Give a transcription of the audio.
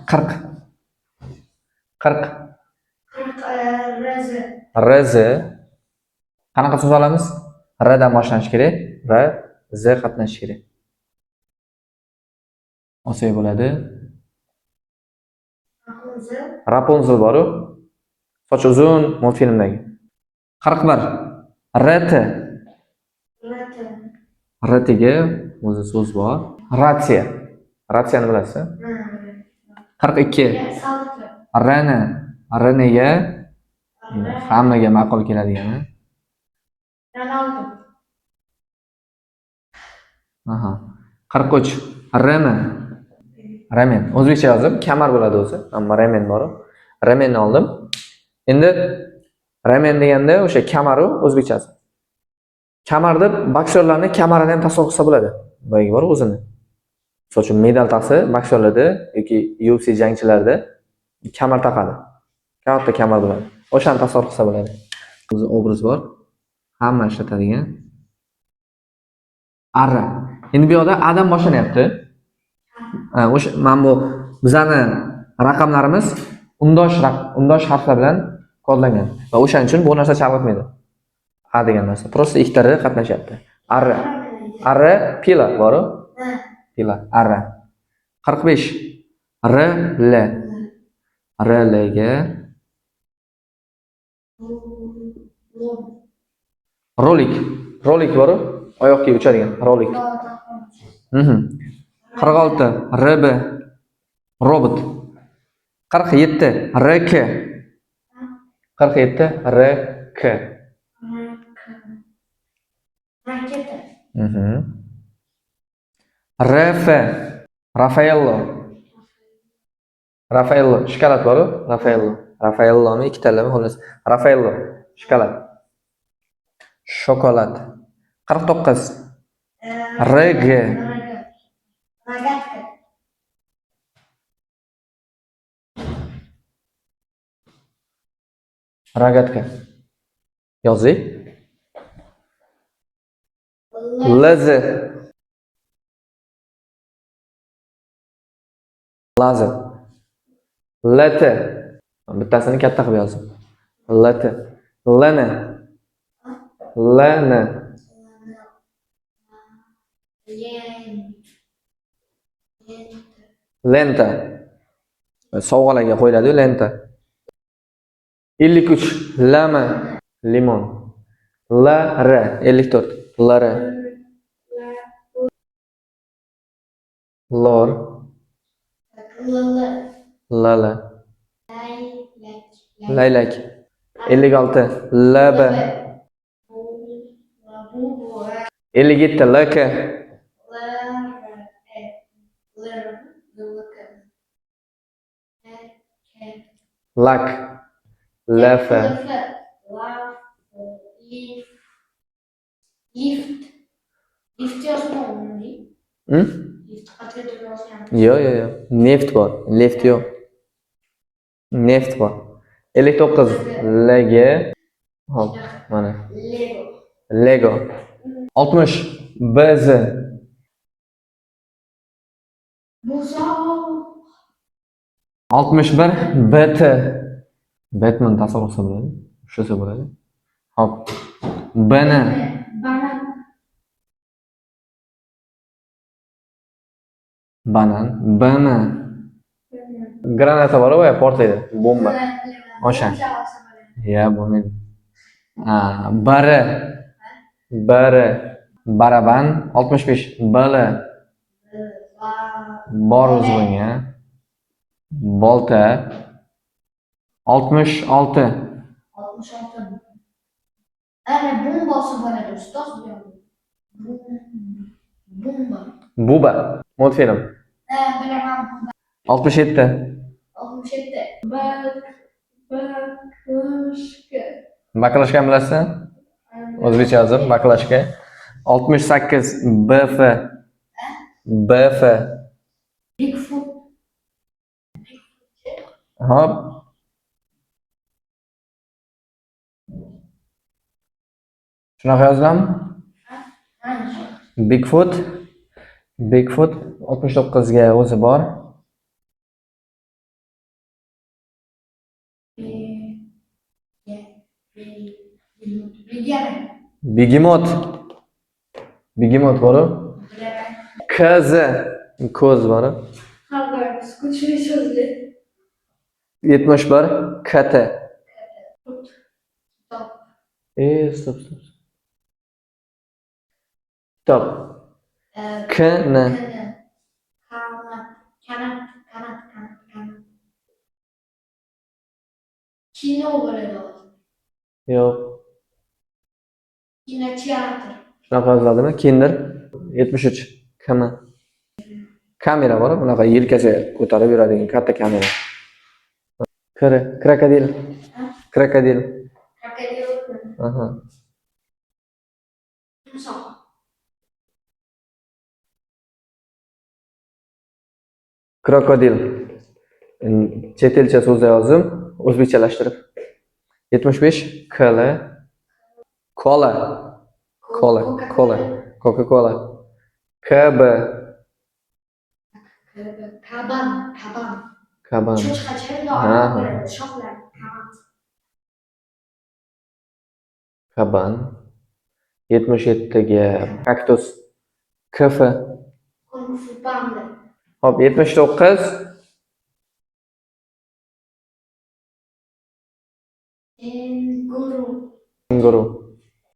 40. 40. RZ. Qanaqa so'z olamiz? R dan boshlanishi kerak. R, Z qatnashishi kerak. Olsak bo'ladi. Rapunzel bor-ku. Soch uzun multfilmdagi. 41. RT. RTga o'zi so'z bor. Ratsiya. Ratsiyani bilasizmi? 42. RN. RNga hammaga ma'qul keladigani. Aha. 43. RM. Ramen. O'zbekcha yozib, kamar bo'ladi o'zi. Ammo ramen bor. Ramenni oldim. Endi ramen deganda o'sha kamaru o'zbekchasi. Kamar deb boksyorlarning kamarini ham tasavvur qilsa bo'ladi. Boyagi bor o'zini. Misol uchun medal taqsa, boksyorlarda yoki UFC jangchilarda kamar taqadi. Katta kamar bo'ladi. O'shani tasavvur qilsa bo'ladi. O'zi obraz bor. Hamma ishlatadigan. Arra. Endi bu yerda adam boshlanyapti. O'sha mana bu bizani raqamlarimiz undosh harflar bilan kodlangan va o'shaning uchun bu narsa chalg'itmaydi. A degan narsa. Prosta ikkita r qatnashyapti. Arra. Arra pila bor-ku? Pila. Arra. 45. R L. R L ga rolik. Rolik bor-ku? Oyoqga uchadigan rolik. 46. RB. Robot. 47. RK. 47. RK. RF. Rafaello. Rafaello. Shokolad bor-ku? Rafaello. Rafaellomi ikkitalami xolos. Rafaello. Shokolad. Shokolad. 49. RG. Ragatka. Yozik. LZ. Lazer. LT. Bittasini katta qilib yozdim. LT. LN. LN. Lenta. Sovg'alarga qo'yiladi lenta. 53. Lama. Limon. LR. 54. LR. Lor. Lala. Laylak. 56. LB. 57. LK. Lak. LF. Lift yozmayapmi? Yo'q. Neft bor. Lift yo'q. Neft bor. 59. Leg. Hop, mana. Lego. 60. BZ. Buzoq. 61. BT. Batman tasavvur qilsa bo'ladi. Ushlasa bo'ladi. Hop. BN. Banan. BM. Granata bor va portlaydi. Bomba. O'sha. Ya, bo'lmaydi. Bari. Baraban. 65. BL. Bor o'zi bunga. Bolta. 66. Ana bombasi bo'ladi ustoz. Bomba. Buba. Multfilm. Bilaman. 67. 67. Baklashka bilasizmi? O'zbekcha yozib baklashka. 68. BF. BF. Bigfoot. Hop. Shunaqa yozilami? Bigfoot. 69 ga o'zi bor. Begemot. Begemot bor-ku. KZ. Ko'z bor-ku. 71 KT. Stop, stop. Stop. KN. Yo'q. Shunaqa yoziladimi? Kinder 73. KM. Kamera bor, bunaqa yelkasiga ko'tarib yuradigan katta kamera. Krokodil. Krokodil. Aha. Krokodil. Chet elcha so'zda yozdim, o'zbekchalashtirib. 75 KL. Kola. Kola. Kola. Coca-Cola. KB. Kaban. Ha. Kaban. 77 ga kaktus. KF. Hop, 79